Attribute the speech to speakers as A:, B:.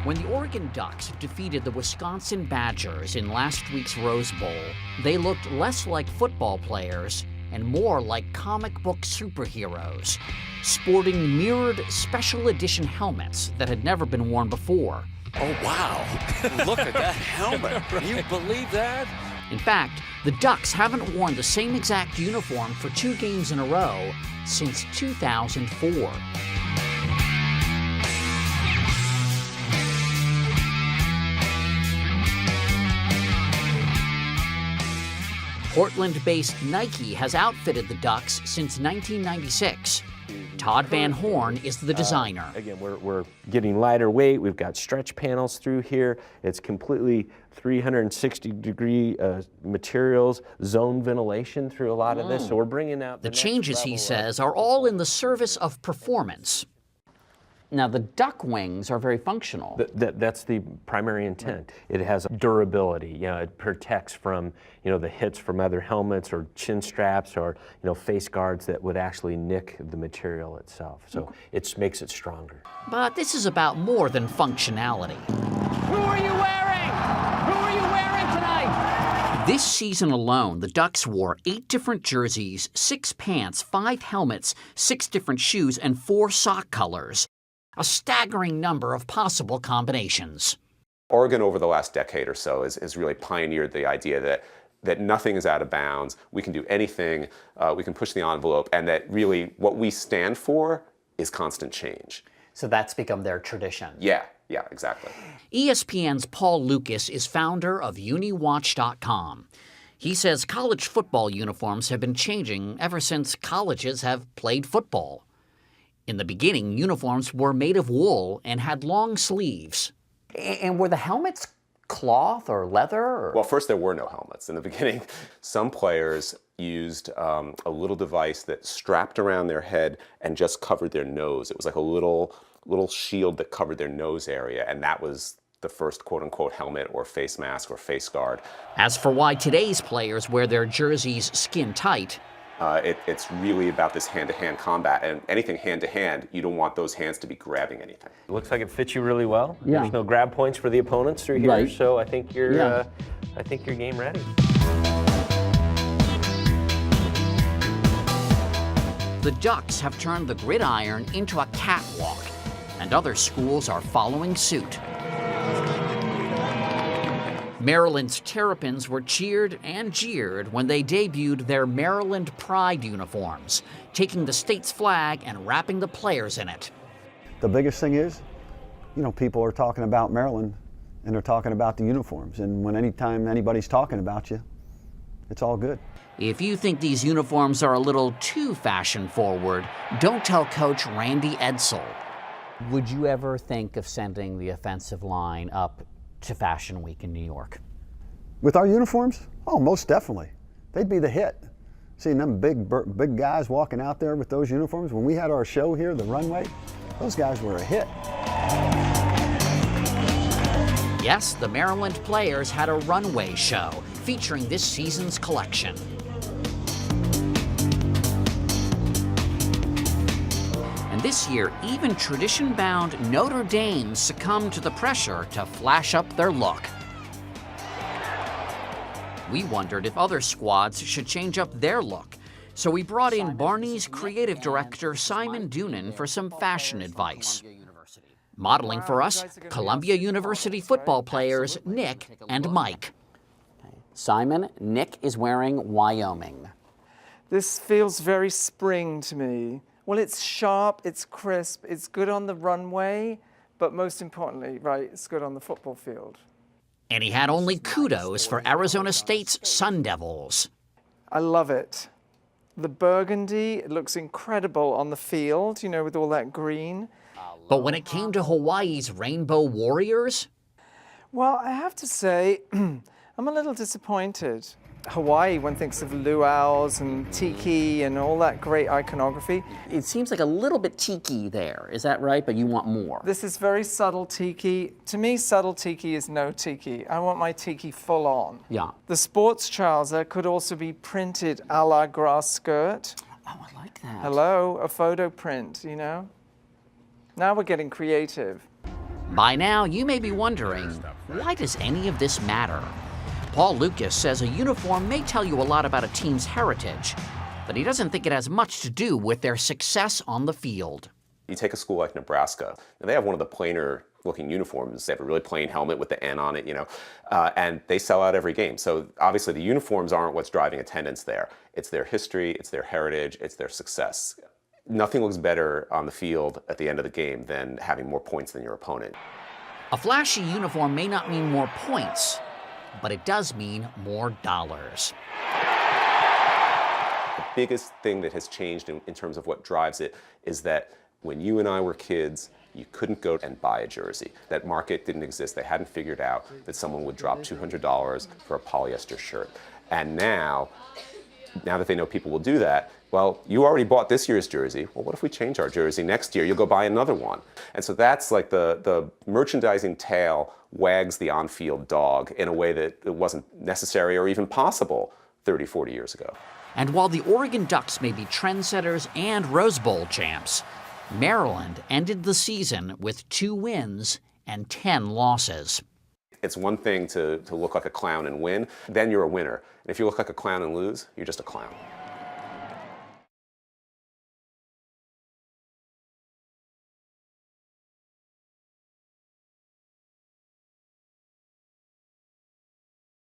A: When the Oregon Ducks defeated the Wisconsin Badgers in last week's Rose Bowl, they looked less like football players and more like comic book superheroes, sporting mirrored special edition helmets that had never been worn before.
B: Oh, wow. Look at that helmet. Can you believe that?
A: In fact, the Ducks haven't worn the same exact uniform for 2 games in a row since 2004. Portland-based Nike has outfitted the Ducks since 1996. Todd Van Horn is the designer.
C: Again, we're getting lighter weight. We've got stretch panels through here. It's completely 360-degree materials, zone ventilation through a lot of this. So we're bringing out
A: the changes, he says, are all in the service of performance. Now, the duck wings are very functional.
C: That's the primary intent. It has durability. You know, it protects from, the hits from other helmets or chin straps or, face guards that would actually nick the material itself. So it makes it stronger.
A: But this is about more than functionality.
D: Who are you wearing? Who are you wearing tonight?
A: This season alone, the Ducks wore 8 different jerseys, 6 pants, 5 helmets, 6 different shoes, and 4 sock colors. A staggering number of possible combinations.
E: Oregon over the last decade or so has really pioneered the idea that nothing is out of bounds. We can do anything, we can push the envelope, and that really what we stand for is constant change.
F: So that's become their tradition.
E: Yeah, exactly.
A: ESPN's Paul Lucas is founder of UniWatch.com. He says college football uniforms have been changing ever since colleges have played football. In the beginning, uniforms were made of wool and had long sleeves.
F: And were the helmets cloth or leather? Or?
E: Well, first there were no helmets. In the beginning, some players used a little device that strapped around their head and just covered their nose. It was like a little shield that covered their nose area, and that was the first quote-unquote helmet or face mask or face guard.
A: As for why today's players wear their jerseys skin tight,
E: it's really about this hand-to-hand combat, and anything hand-to-hand, you don't want those hands to be grabbing anything.
C: It looks like it fits you really well.
A: Yeah.
C: There's no grab points for the opponents through here,
A: right.
C: So I think you're game ready.
A: The Ducks have turned the gridiron into a catwalk, and other schools are following suit. Maryland's Terrapins were cheered and jeered when they debuted their Maryland Pride uniforms, taking the state's flag and wrapping the players in it.
G: The biggest thing is, people are talking about Maryland and they're talking about the uniforms. And anytime anybody's talking about you, it's all good.
A: If you think these uniforms are a little too fashion forward, don't tell Coach Randy Edsall.
F: Would you ever think of sending the offensive line up to Fashion Week in New York?
G: With our uniforms? Oh, most definitely. They'd be the hit. Seeing them big guys walking out there with those uniforms. When we had our show here, the runway, those guys were a hit.
A: Yes, the Maryland players had a runway show featuring this season's collection. And this year, even tradition-bound Notre Dame succumbed to the pressure to flash up their look. We wondered if other squads should change up their look, so we brought in Barney's creative director Simon Doonan for some fashion advice. Modeling for us, Columbia University football players Nick and Mike.
F: Simon, Nick is wearing Wyoming.
H: This feels very spring to me. Well, it's sharp, it's crisp, it's good on the runway, but most importantly, right, it's good on the football field.
A: And he had only kudos for Arizona State's Sun Devils.
H: I love it. The burgundy, it looks incredible on the field, with all that green.
A: But when it came to Hawaii's Rainbow Warriors?
H: Well, I have to say, I'm a little disappointed. Hawaii, one thinks of luau's and tiki and all that great iconography.
F: It seems like a little bit tiki there. Is that right? But you want more.
H: This is very subtle tiki. To me, subtle tiki is no tiki. I want my tiki full on.
F: Yeah.
H: The sports trouser could also be printed a la grass skirt.
F: Oh, I like that.
H: Hello, a photo print, Now we're getting creative.
A: By now, you may be wondering, why does any of this matter? Paul Lucas says a uniform may tell you a lot about a team's heritage, but he doesn't think it has much to do with their success on the field.
E: You take a school like Nebraska, and they have one of the plainer looking uniforms. They have a really plain helmet with the N on it, and they sell out every game. So obviously the uniforms aren't what's driving attendance there. It's their history, it's their heritage, it's their success. Nothing looks better on the field at the end of the game than having more points than your opponent.
A: A flashy uniform may not mean more points, but it does mean more dollars.
E: The biggest thing that has changed in terms of what drives it is that when you and I were kids, you couldn't go and buy a jersey. That market didn't exist. They hadn't figured out that someone would drop $200 for a polyester shirt. And now that they know people will do that, well, you already bought this year's jersey. Well, what if we change our jersey next year? You'll go buy another one. And so that's like the merchandising tail wags the on-field dog in a way that it wasn't necessary or even possible 30, 40 years ago.
A: And while the Oregon Ducks may be trendsetters and Rose Bowl champs, Maryland ended the season with 2 wins and 10 losses.
E: It's one thing to look like a clown and win, then you're a winner. And if you look like a clown and lose, you're just a clown.